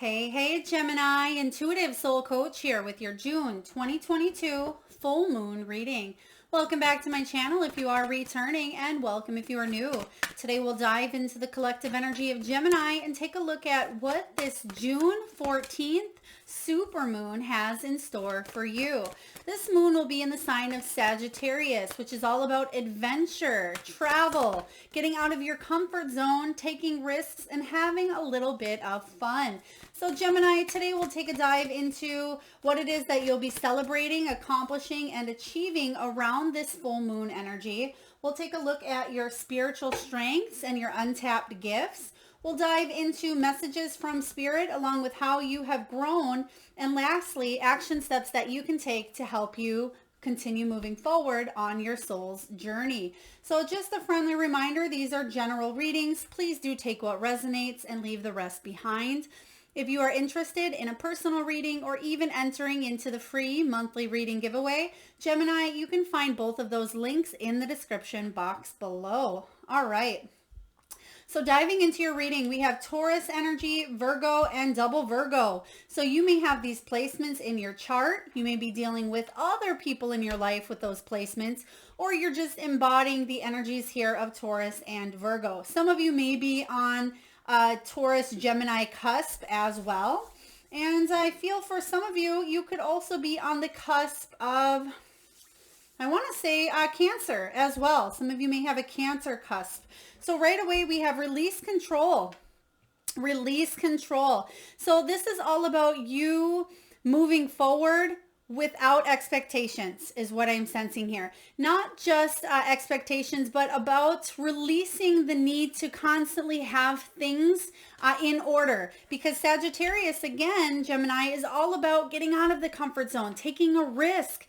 Hey, Gemini, Intuitive Soul Coach here with your June 2022 full moon reading. Welcome back to my channel if you are returning, and welcome if you are new. Today we'll dive into the collective energy of Gemini and take a look at what this June 14th supermoon has in store for you. This moon will be in the sign of Sagittarius, which is all about adventure, travel, getting out of your comfort zone, taking risks, and having a little bit of fun. So Gemini, today we'll take a dive into what it is that you'll be celebrating, accomplishing, and achieving around this full moon energy. We'll take a look at your spiritual strengths and your untapped gifts. We'll dive into messages from Spirit along with how you have grown. And lastly, action steps that you can take to help you continue moving forward on your soul's journey. So just a friendly reminder, these are general readings. Please do take what resonates and leave the rest behind. If you are interested in a personal reading or even entering into the free monthly reading giveaway, Gemini, you can find both of those links in the description box below. All right. So diving into your reading, we have Taurus energy, Virgo, and double Virgo. So you may have these placements in your chart. You may be dealing with other people in your life with those placements, or you're just embodying the energies here of Taurus and Virgo. Some of you may be on Taurus Gemini cusp as well. And I feel for some of you, you could also be on the cusp of, I want to say Cancer as well. Some of you may have a Cancer cusp. So right away we have release control. Release control. So this is all about you moving forward without expectations is what I'm sensing here. Not just expectations, but about releasing the need to constantly have things in order. Because Sagittarius, again, Gemini, is all about getting out of the comfort zone, taking a risk,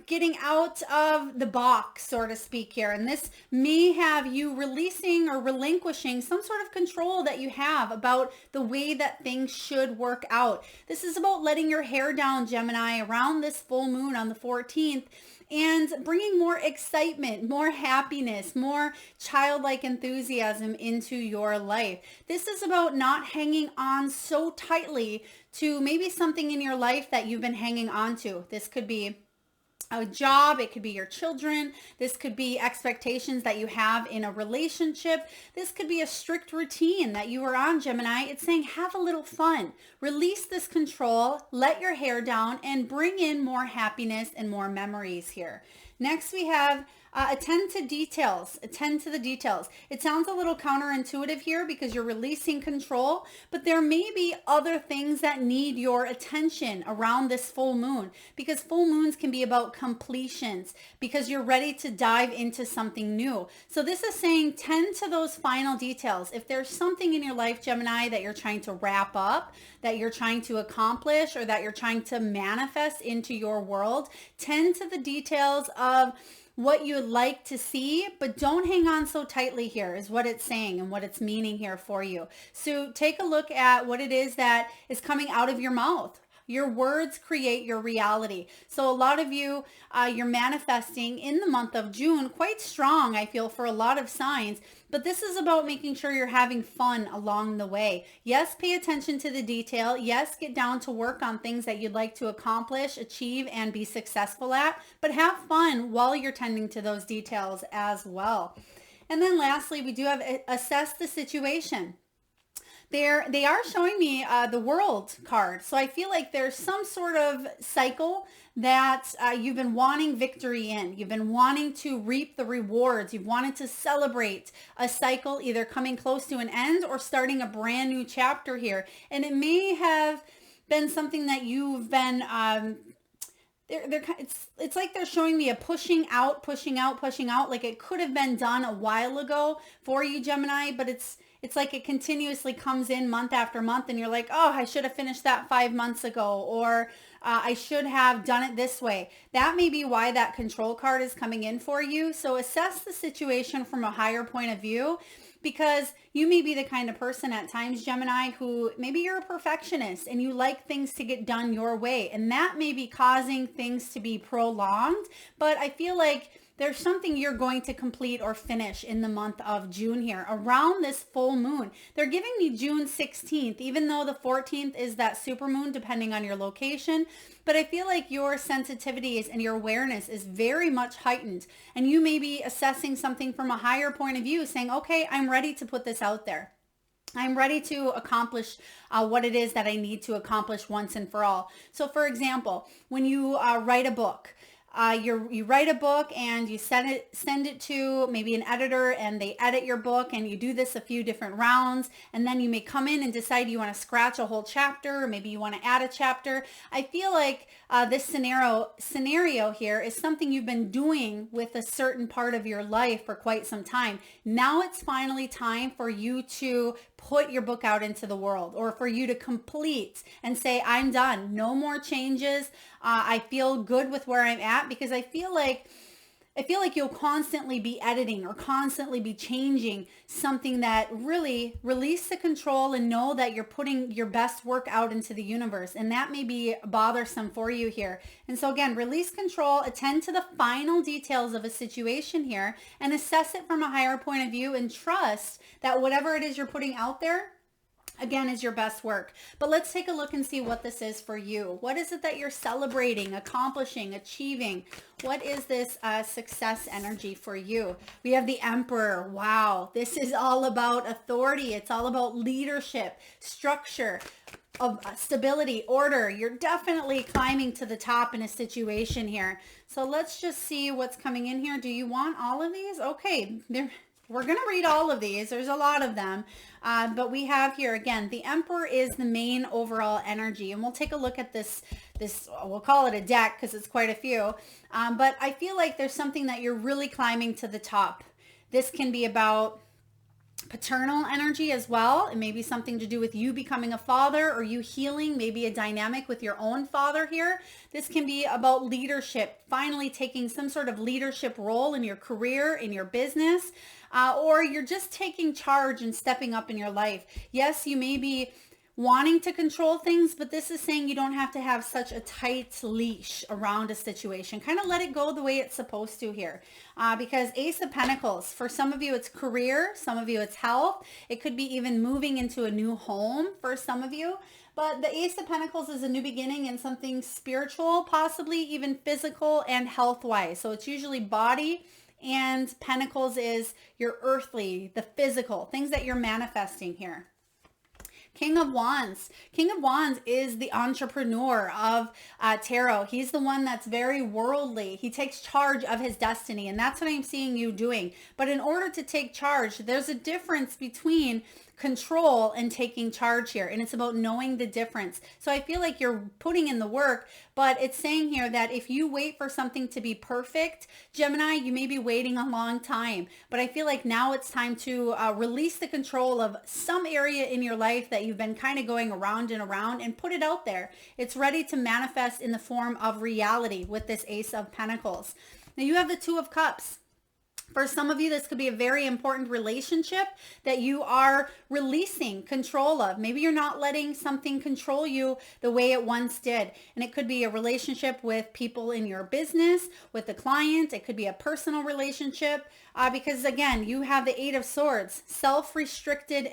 getting out of the box, so to speak here. And this may have you releasing or relinquishing some sort of control that you have about the way that things should work out. This is about letting your hair down, Gemini, around this full moon on the 14th and bringing more excitement, more happiness, more childlike enthusiasm into your life. This is about not hanging on so tightly to maybe something in your life that you've been hanging on to. This could be a job, it could be your children, this could be expectations that you have in a relationship, this could be a strict routine that you are on, Gemini. It's saying have a little fun, release this control, let your hair down, and bring in more happiness and more memories here. Next we have attend to details. Attend to the details. It sounds a little counterintuitive here because you're releasing control, but there may be other things that need your attention around this full moon, because full moons can be about completions, because you're ready to dive into something new. So this is saying tend to those final details. If there's something in your life, Gemini, that you're trying to wrap up, that you're trying to accomplish, or that you're trying to manifest into your world, tend to the details of what you'd like to see, but don't hang on so tightly here is what it's saying and what it's meaning here for you. So take a look at what it is that is coming out of your mouth. Your words create your reality. So a lot of you, you're manifesting in the month of June quite strong, I feel, for a lot of signs. But this is about making sure you're having fun along the way. Yes, pay attention to the detail. Yes, get down to work on things that you'd like to accomplish, achieve, and be successful at. But have fun while you're tending to those details as well. And then lastly, we do have assess the situation. They are showing me the World card. So I feel like there's some sort of cycle that you've been wanting victory in. You've been wanting to reap the rewards. You've wanted to celebrate a cycle either coming close to an end or starting a brand new chapter here. And it may have been something that you've been it's like they're showing me a pushing out. Like it could have been done a while ago for you, Gemini, but it's like it continuously comes in month after month and you're like, oh, I should have finished that 5 months ago, or I should have done it this way. That may be why that control card is coming in for you. So assess the situation from a higher point of view, because you may be the kind of person at times, Gemini, who maybe you're a perfectionist and you like things to get done your way. And that may be causing things to be prolonged. But I feel like there's something you're going to complete or finish in the month of June here around this full moon. They're giving me June 16th, even though the 14th is that supermoon, depending on your location. But I feel like your sensitivities and your awareness is very much heightened. And you may be assessing something from a higher point of view, saying, okay, I'm ready to put this out there. I'm ready to accomplish what it is that I need to accomplish once and for all. So for example, when you write a book, you write a book and you send it to maybe an editor, and they edit your book, and you do this a few different rounds, and then you may come in and decide you want to scratch a whole chapter, or maybe you want to add a chapter. I feel like this scenario here is something you've been doing with a certain part of your life for quite some time. Now it's finally time for you to put your book out into the world, or for you to complete and say, I'm done. No more changes. I feel good with where I'm at, because I feel like you'll constantly be editing or constantly be changing something that really release the control and know that you're putting your best work out into the universe. And that may be bothersome for you here. And so again, release control, attend to the final details of a situation here, and assess it from a higher point of view, and trust that whatever it is you're putting out there, again, is your best work. But let's take a look and see what this is for you. What is it that you're celebrating, accomplishing, achieving? What is this success energy for you? We have the Emperor. Wow. This is all about authority. It's all about leadership, structure, of stability, order. You're definitely climbing to the top in a situation here. So let's just see what's coming in here. Do you want all of these? Okay. We're going to read all of these. There's a lot of them. But we have here, again, the Emperor is the main overall energy. And we'll take a look at this, we'll call it a deck because it's quite a few. But I feel like there's something that you're really climbing to the top. This can be about paternal energy as well. It may be something to do with you becoming a father, or you healing, maybe a dynamic with your own father here. This can be about leadership, finally taking some sort of leadership role in your career, in your business, or you're just taking charge and stepping up in your life. Yes, you may be wanting to control things, but this is saying you don't have to have such a tight leash around a situation. Kind of let it go the way it's supposed to here. Because Ace of Pentacles, for some of you, it's career. Some of you, it's health. It could be even moving into a new home for some of you. But the Ace of Pentacles is a new beginning in something spiritual, possibly even physical and health-wise. So it's usually body, and Pentacles is your earthly, the physical, things that you're manifesting here. King of Wands. King of Wands is the entrepreneur of tarot. He's the one that's very worldly. He takes charge of his destiny, and that's what I'm seeing you doing. But in order to take charge, there's a difference between control and taking charge here, and it's about knowing the difference. So I feel like you're putting in the work, but it's saying here that if you wait for something to be perfect, Gemini, you may be waiting a long time. But I feel like now it's time to release the control of some area in your life that you've been kind of going around and around, and put it out there. It's ready to manifest in the form of reality with this Ace of Pentacles. Now you have the Two of Cups. For some of you, this could be a very important relationship that you are releasing control of. Maybe you're not letting something control you the way it once did. And it could be a relationship with people in your business, with the client. It could be a personal relationship because, again, you have the Eight of Swords, self-restricted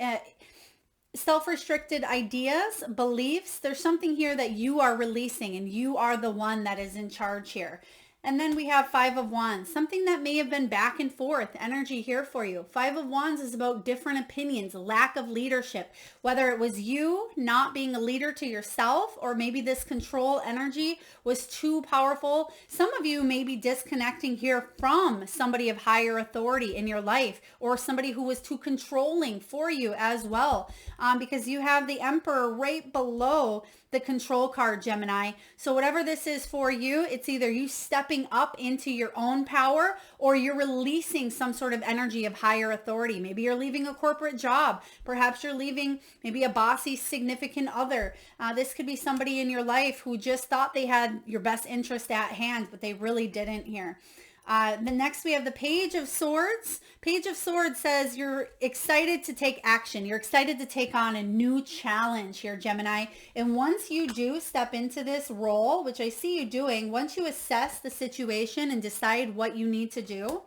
ideas, beliefs. There's something here that you are releasing, and you are the one that is in charge here. And then we have Five of Wands, something that may have been back and forth energy here for you. Five of Wands is about different opinions, lack of leadership, whether it was you not being a leader to yourself, or maybe this control energy was too powerful. Some of you may be disconnecting here from somebody of higher authority in your life, or somebody who was too controlling for you as well, because you have the Emperor right below the control card, Gemini. So whatever this is for you, it's either you stepping up into your own power, or you're releasing some sort of energy of higher authority. Maybe you're leaving a corporate job. Perhaps you're leaving maybe a bossy significant other. This could be somebody in your life who just thought they had your best interest at hand, but they really didn't here. The next we have the Page of Swords. Page of Swords says you're excited to take action. You're excited to take on a new challenge here, Gemini. And once you do step into this role, which I see you doing, once you assess the situation and decide what you need to do,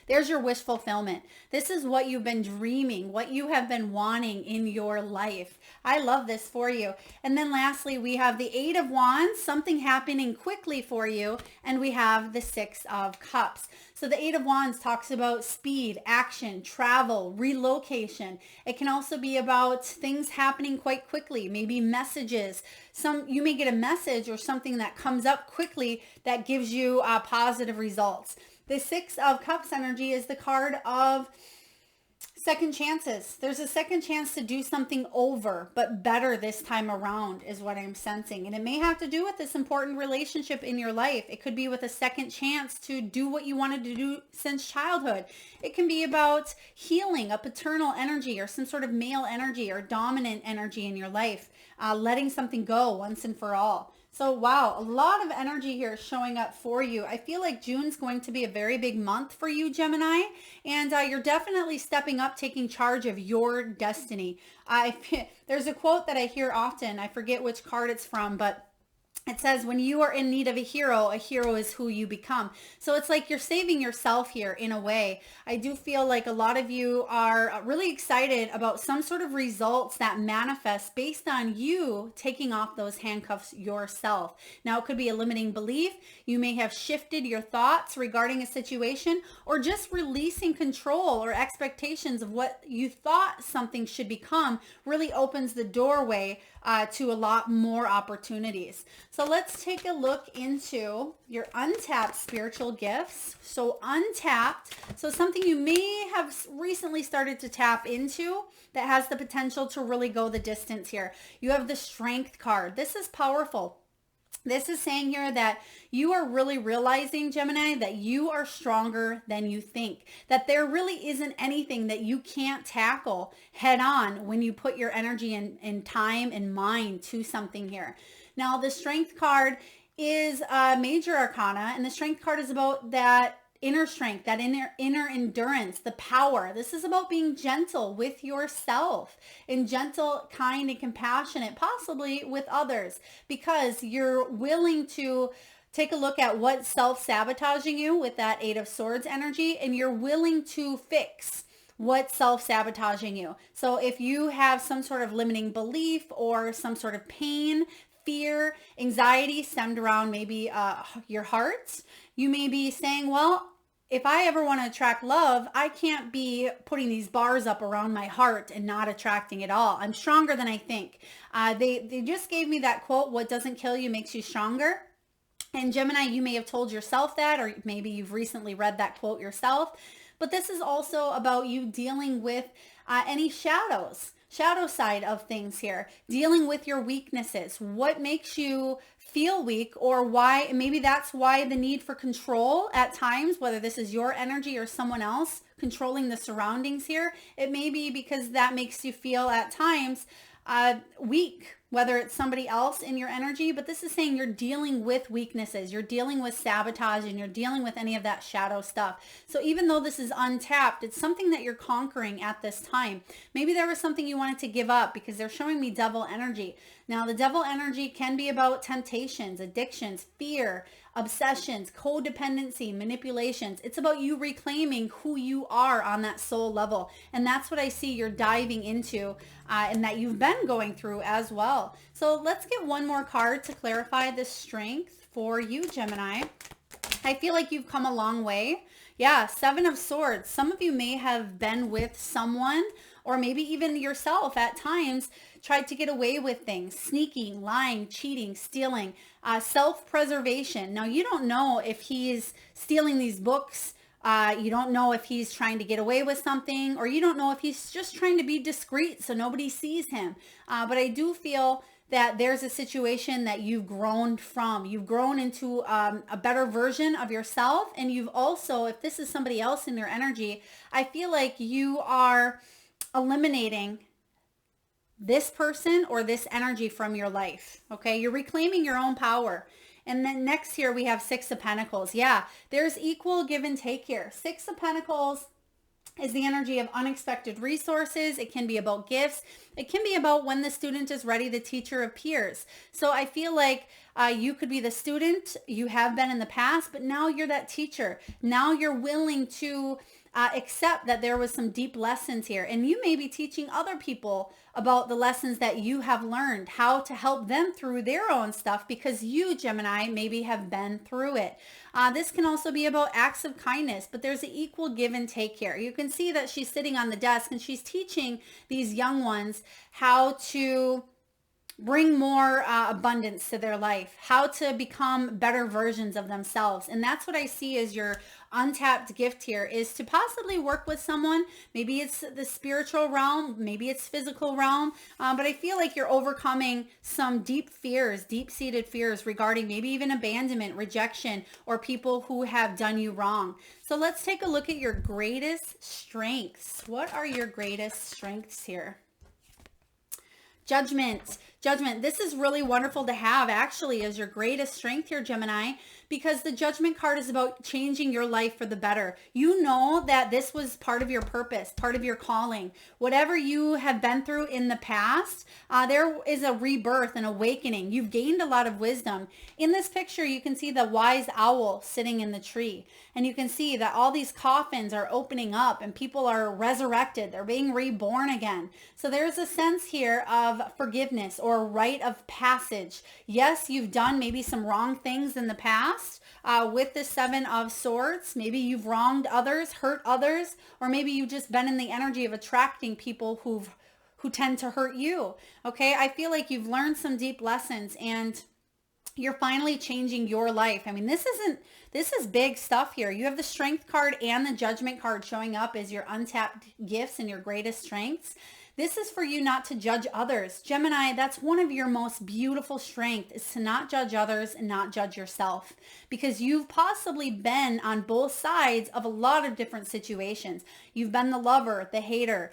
there's your wish fulfillment. This is what you've been dreaming, what you have been wanting in your life. I love this for you. And then lastly, we have the Eight of Wands, something happening quickly for you. And we have the Six of Cups. So the Eight of Wands talks about speed, action, travel, relocation. It can also be about things happening quite quickly, maybe messages. You may get a message or something that comes up quickly that gives you positive results. The Six of Cups energy is the card of second chances. There's a second chance to do something over, but better this time around is what I'm sensing. And it may have to do with this important relationship in your life. It could be with a second chance to do what you wanted to do since childhood. It can be about healing a paternal energy or some sort of male energy or dominant energy in your life, letting something go once and for all. So wow, a lot of energy here showing up for you. I feel like June's going to be a very big month for you, Gemini, and you're definitely stepping up, taking charge of your destiny. There's a quote that I hear often. I forget which card it's from, but it says, when you are in need of a hero is who you become. So it's like you're saving yourself here in a way. I do feel like a lot of you are really excited about some sort of results that manifest based on you taking off those handcuffs yourself. Now, it could be a limiting belief. You may have shifted your thoughts regarding a situation, or just releasing control or expectations of what you thought something should become really opens the doorway to a lot more opportunities. So let's take a look into your untapped spiritual gifts. So untapped, so something you may have recently started to tap into that has the potential to really go the distance here. You have the Strength card. This is powerful. This is saying here that you are really realizing, Gemini, that you are stronger than you think, that there really isn't anything that you can't tackle head on when you put your energy and time and mind to something here. Now, the Strength card is a major arcana, and the Strength card is about that inner strength, that inner endurance, the power. This is about being gentle with yourself and gentle, kind, and compassionate, possibly with others, because you're willing to take a look at what's self-sabotaging you with that Eight of Swords energy, and you're willing to fix what's self-sabotaging you. So if you have some sort of limiting belief or some sort of pain, fear, anxiety stemmed around maybe your heart, you may be saying, well, if I ever want to attract love, I can't be putting these bars up around my heart and not attracting it all. I'm stronger than I think. They just gave me that quote, what doesn't kill you makes you stronger. And Gemini, you may have told yourself that, or maybe you've recently read that quote yourself. But this is also about you dealing with any shadow side of things here, dealing with your weaknesses, what makes you feel weak, or why. Maybe that's why the need for control at times, whether this is your energy or someone else controlling the surroundings here. It may be because that makes you feel at times weak, whether it's somebody else in your energy, but this is saying you're dealing with weaknesses, you're dealing with sabotage, and you're dealing with any of that shadow stuff. So even though this is untapped, it's something that you're conquering at this time. Maybe there was something you wanted to give up, because they're showing me devil energy. Now, the devil energy can be about temptations, addictions, fear, obsessions, codependency, manipulations. It's about you reclaiming who you are on that soul level. And that's what I see you're diving into and that you've been going through as well. So let's get one more card to clarify the strength for you, Gemini. I feel like you've come a long way. Yeah, Seven of Swords. Some of you may have been with someone, or maybe even yourself at times, tried to get away with things, sneaking, lying, cheating, stealing, self-preservation. Now, you don't know if he's stealing these books. You don't know if he's trying to get away with something, or you don't know if he's just trying to be discreet so nobody sees him. But I do feel that there's a situation that you've grown from. You've grown into a better version of yourself. And you've also, if this is somebody else in your energy, I feel like you are eliminating this person or this energy from your life. Okay. You're reclaiming your own power. And then next here we have Six of Pentacles. Yeah, there's equal give and take here. Six of Pentacles is the energy of unexpected resources. It can be about gifts. It can be about when the student is ready, the teacher appears. So I feel like you could be the student, you have been in the past, but now you're that teacher. Now you're willing to accept that there was some deep lessons here. And you may be teaching other people about the lessons that you have learned, how to help them through their own stuff, because you, Gemini, maybe have been through it. This can also be about acts of kindness, but there's an equal give and take here. You can see that she's sitting on the desk and she's teaching these young ones how to bring more abundance to their life, how to become better versions of themselves. And that's what I see as your untapped gift here, is to possibly work with someone. Maybe it's the spiritual realm, maybe it's physical realm, but I feel like you're overcoming some deep fears, deep-seated fears regarding maybe even abandonment, rejection, or people who have done you wrong. So let's take a look at your greatest strengths. What are your greatest strengths here? Judgment. Judgment. This is really wonderful to have actually as your greatest strength here, Gemini, because the Judgment card is about changing your life for the better. You know that this was part of your purpose, part of your calling. Whatever you have been through in the past, there is a rebirth, an awakening. You've gained a lot of wisdom. In this picture, you can see the wise owl sitting in the tree. And you can see that all these coffins are opening up and people are resurrected. They're being reborn again. So there's a sense here of forgiveness or rite of passage. Yes, you've done maybe some wrong things in the past with the Seven of Swords. Maybe you've wronged others, hurt others, or maybe you've just been in the energy of attracting people who tend to hurt you. Okay, I feel like you've learned some deep lessons and you're finally changing your life. I mean, this is big stuff here. You have the Strength card and the Judgment card showing up as your untapped gifts and your greatest strengths. This is for you not to judge others. Gemini, that's one of your most beautiful strengths, is to not judge others and not judge yourself, because you've possibly been on both sides of a lot of different situations. You've been the lover, the hater,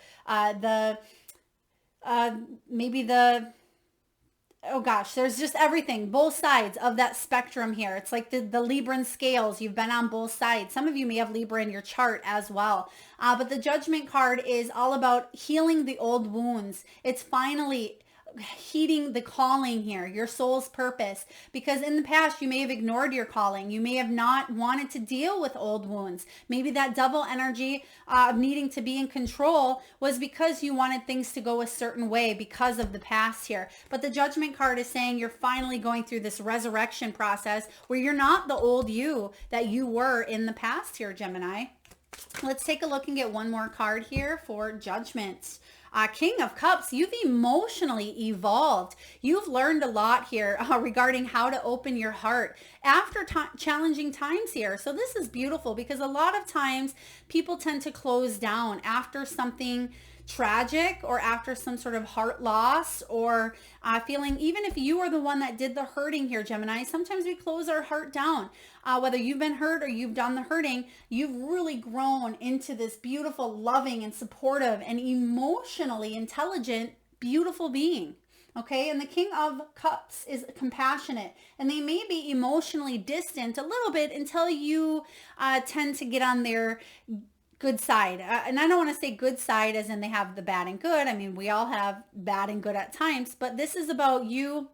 oh gosh, there's just everything, both sides of that spectrum here. It's like the Libran scales. You've been on both sides. Some of you may have Libra in your chart as well. But the Judgment card is all about healing the old wounds. It's finally heeding the calling here, your soul's purpose, because in the past you may have ignored your calling. You may have not wanted to deal with old wounds. Maybe that double energy of needing to be in control was because you wanted things to go a certain way because of the past here. But the Judgment card is saying you're finally going through this resurrection process where you're not the old you that you were in the past here, Gemini. Let's take a look and get one more card here for Judgment. King of Cups, you've emotionally evolved. You've learned a lot here regarding how to open your heart after challenging times here. So this is beautiful because a lot of times people tend to close down after something tragic or after some sort of heart loss or feeling, even if you are the one that did the hurting here, Gemini, sometimes we close our heart down. Whether you've been hurt or you've done the hurting, you've really grown into this beautiful, loving and supportive and emotionally intelligent, beautiful being. Okay, and the King of Cups is compassionate, and they may be emotionally distant a little bit until you tend to get on their good side. And I don't want to say good side as in they have the bad and good. I mean, we all have bad and good at times, but this is about you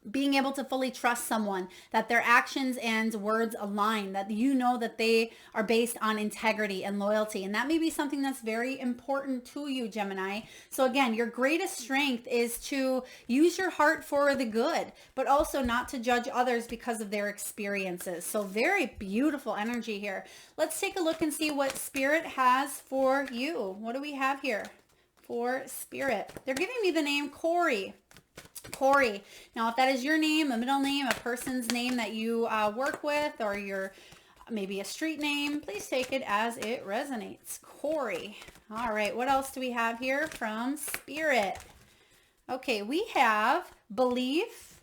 being able to fully trust someone, that their actions and words align, that you know that they are based on integrity and loyalty. And that may be something that's very important to you, Gemini. So again, your greatest strength is to use your heart for the good, but also not to judge others because of their experiences. So very beautiful energy here. Let's take a look and see what Spirit has for you. What do we have here for Spirit? They're giving me the name Corey. Corey. Now, if that is your name, a middle name, a person's name that you work with, or your maybe a street name, please take it as it resonates. Corey. All right. What else do we have here from Spirit? Okay. We have belief.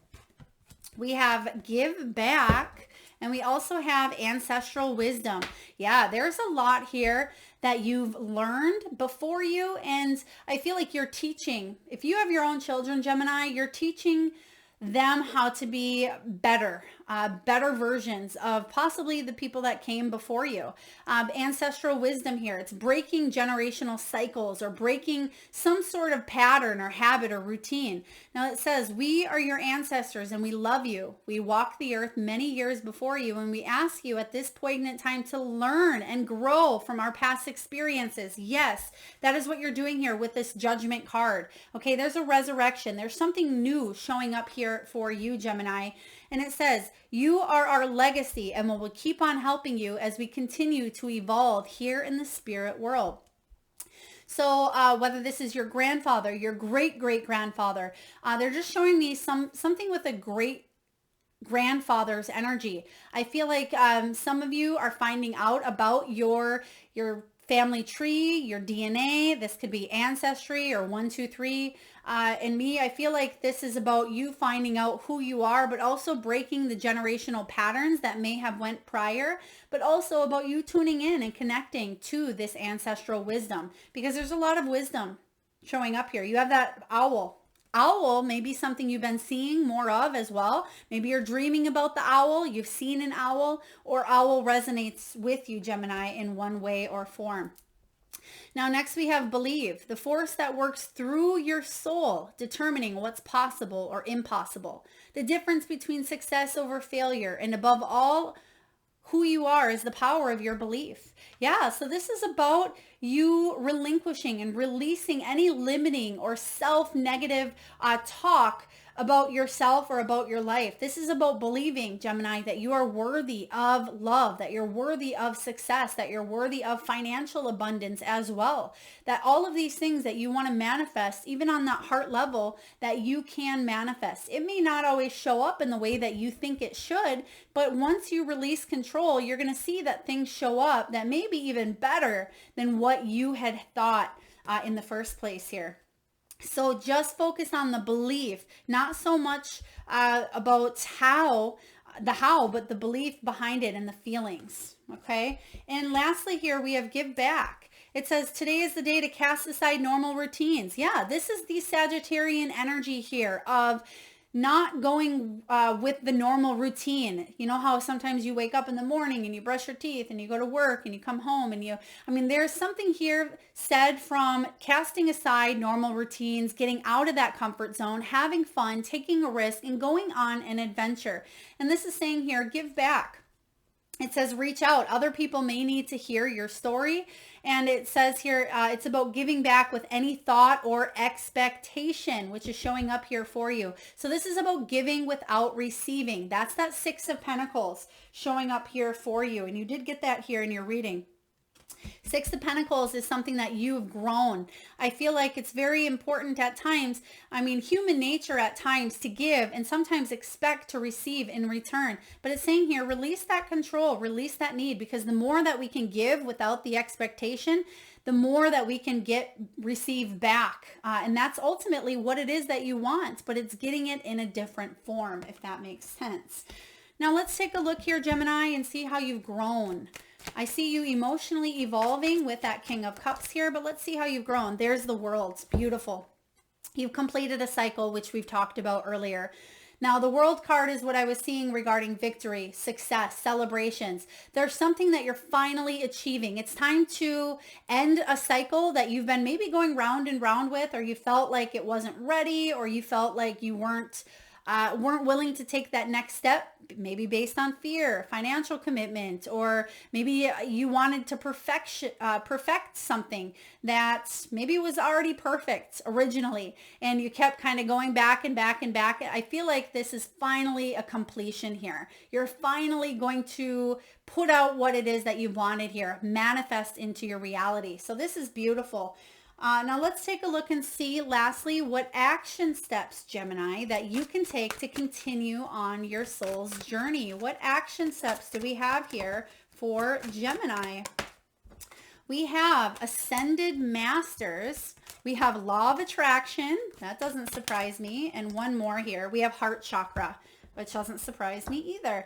We have give back. And we also have ancestral wisdom. Yeah, there's a lot here that you've learned before you. And I feel like you're teaching. If you have your own children, Gemini, you're teaching them how to be better, better versions of possibly the people that came before you. Ancestral wisdom here. It's breaking generational cycles or breaking some sort of pattern or habit or routine. Now it says, we are your ancestors and we love you. We walked the earth many years before you, and we ask you at this poignant time to learn and grow from our past experiences. Yes, that is what you're doing here with this judgment card. Okay, there's a resurrection. There's something new showing up here for you, Gemini. And it says, you are our legacy and we will keep on helping you as we continue to evolve here in the spirit world. So whether this is your grandfather, your great-great-grandfather, they're just showing me something with a great grandfather's energy. I feel like some of you are finding out about your family tree, your DNA. This could be ancestry or 1, 2, 3. And me, I feel like this is about you finding out who you are, but also breaking the generational patterns that may have went prior, but also about you tuning in and connecting to this ancestral wisdom, because there's a lot of wisdom showing up here. You have that owl. Owl may be something you've been seeing more of as well. Maybe you're dreaming about the owl, you've seen an owl, or owl resonates with you, Gemini, in one way or form. Now, next we have believe, the force that works through your soul, determining what's possible or impossible. The difference between success over failure, and above all, who you are is the power of your belief. Yeah, so this is about you relinquishing and releasing any limiting or self-negative talk about yourself or about your life. This is about believing, Gemini, that you are worthy of love, that you're worthy of success, that you're worthy of financial abundance as well. That all of these things that you want to manifest, even on that heart level, that you can manifest. It may not always show up in the way that you think it should, but once you release control, you're going to see that things show up that may be even better than what you had thought in the first place here. So just focus on the belief, not so much about how, but the belief behind it and the feelings. Okay. And lastly here we have give back. It says today is the day to cast aside normal routines. Yeah, this is the Sagittarian energy here of not going with the normal routine. You know how sometimes you wake up in the morning and you brush your teeth and you go to work and you come home and there's something here said from casting aside normal routines, getting out of that comfort zone, having fun, taking a risk, and going on an adventure. And this is saying here, give back. It says reach out. Other people may need to hear your story. And it says here, it's about giving back with any thought or expectation, which is showing up here for you. So this is about giving without receiving. That's that 6 of Pentacles showing up here for you. And you did get that here in your reading. 6 of Pentacles is something that you've grown. I feel like it's very important at times. I mean, human nature at times to give and sometimes expect to receive in return. But it's saying here, release that control, release that need, because the more that we can give without the expectation, the more that we can receive back. And that's ultimately what it is that you want, but it's getting it in a different form, if that makes sense. Now let's take a look here, Gemini, and see how you've grown. I see you emotionally evolving with that King of Cups here, but let's see how you've grown. There's the World. It's beautiful. You've completed a cycle, which we've talked about earlier. Now, the World card is what I was seeing regarding victory, success, celebrations. There's something that you're finally achieving. It's time to end a cycle that you've been maybe going round and round with, or you felt like it wasn't ready, or you felt like you weren't willing to take that next step, maybe based on fear, financial commitment, or maybe you wanted to perfect something that maybe was already perfect originally, and you kept kind of going back and back and back. I feel like this is finally a completion here. You're finally going to put out what it is that you wanted here, manifest into your reality. So this is beautiful. Now let's take a look and see lastly what action steps, Gemini, that you can take to continue on your soul's journey. What action steps do we have here for Gemini? We have Ascended Masters. We have Law of Attraction. That doesn't surprise me. And one more here. We have Heart Chakra. which doesn't surprise me either,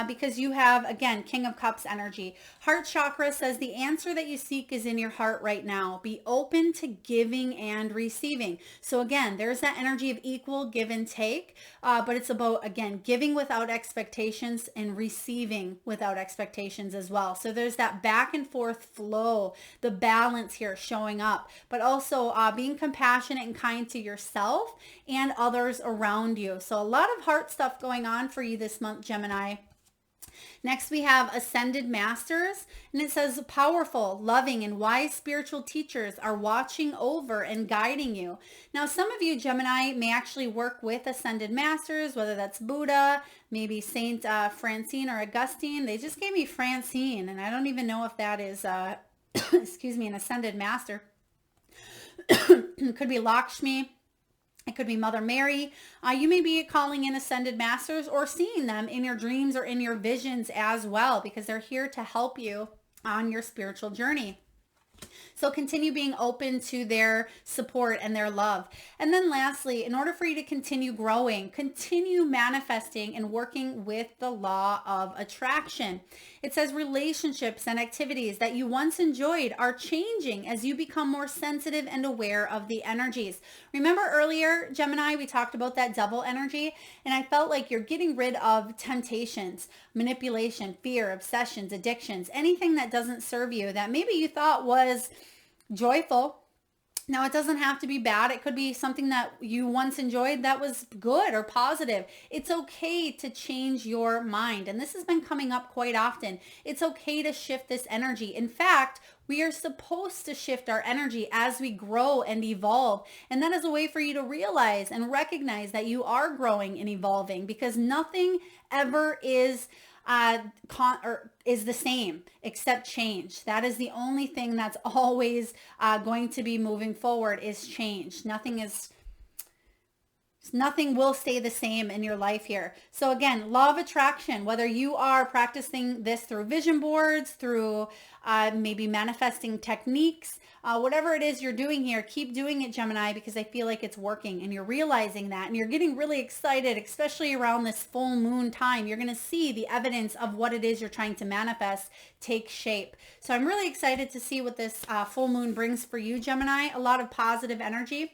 because you have, again, King of Cups energy. Heart chakra says the answer that you seek is in your heart right now. Be open to giving and receiving. So again, there's that energy of equal give and take, but it's about, again, giving without expectations and receiving without expectations as well. So there's that back and forth flow, the balance here showing up, but also being compassionate and kind to yourself and others around you. So a lot of heart stuff going on for you this month, Gemini. Next, we have Ascended Masters, and it says powerful, loving, and wise spiritual teachers are watching over and guiding you. Now, some of you, Gemini, may actually work with Ascended Masters, whether that's Buddha, maybe Saint Francine or Augustine. They just gave me Francine, and I don't even know if that is, excuse me, an Ascended Master. It could be Lakshmi. It could be Mother Mary. You may be calling in Ascended Masters or seeing them in your dreams or in your visions as well, because they're here to help you on your spiritual journey. So continue being open to their support and their love. And then lastly, in order for you to continue growing, continue manifesting and working with the law of attraction. It says relationships and activities that you once enjoyed are changing as you become more sensitive and aware of the energies. Remember earlier, Gemini, we talked about that double energy, and I felt like you're getting rid of temptations, manipulation, fear, obsessions, addictions, anything that doesn't serve you that maybe you thought was joyful. Now, it doesn't have to be bad. It could be something that you once enjoyed that was good or positive. It's okay to change your mind. And this has been coming up quite often. It's okay to shift this energy. In fact, we are supposed to shift our energy as we grow and evolve. And that is a way for you to realize and recognize that you are growing and evolving, because nothing ever is the same except change. That is the only thing that's always going to be moving forward, is change. Nothing will stay the same in your life here. So again, law of attraction, whether you are practicing this through vision boards, through maybe manifesting techniques, whatever it is you're doing here, keep doing it, Gemini, because I feel like it's working and you're realizing that, and you're getting really excited, especially around this full moon time. You're going to see the evidence of what it is you're trying to manifest take shape. So I'm really excited to see what this full moon brings for you, Gemini. A lot of positive energy.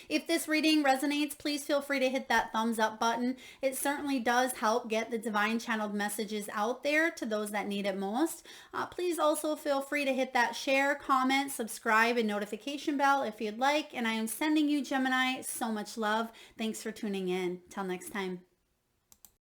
If this reading resonates, please feel free to hit that thumbs up button. It certainly does help get the divine channeled messages out there to those that need it most. Please also feel free to hit that share, comment, subscribe, and notification bell if you'd like. And I am sending you, Gemini, so much love. Thanks for tuning in. Till next time.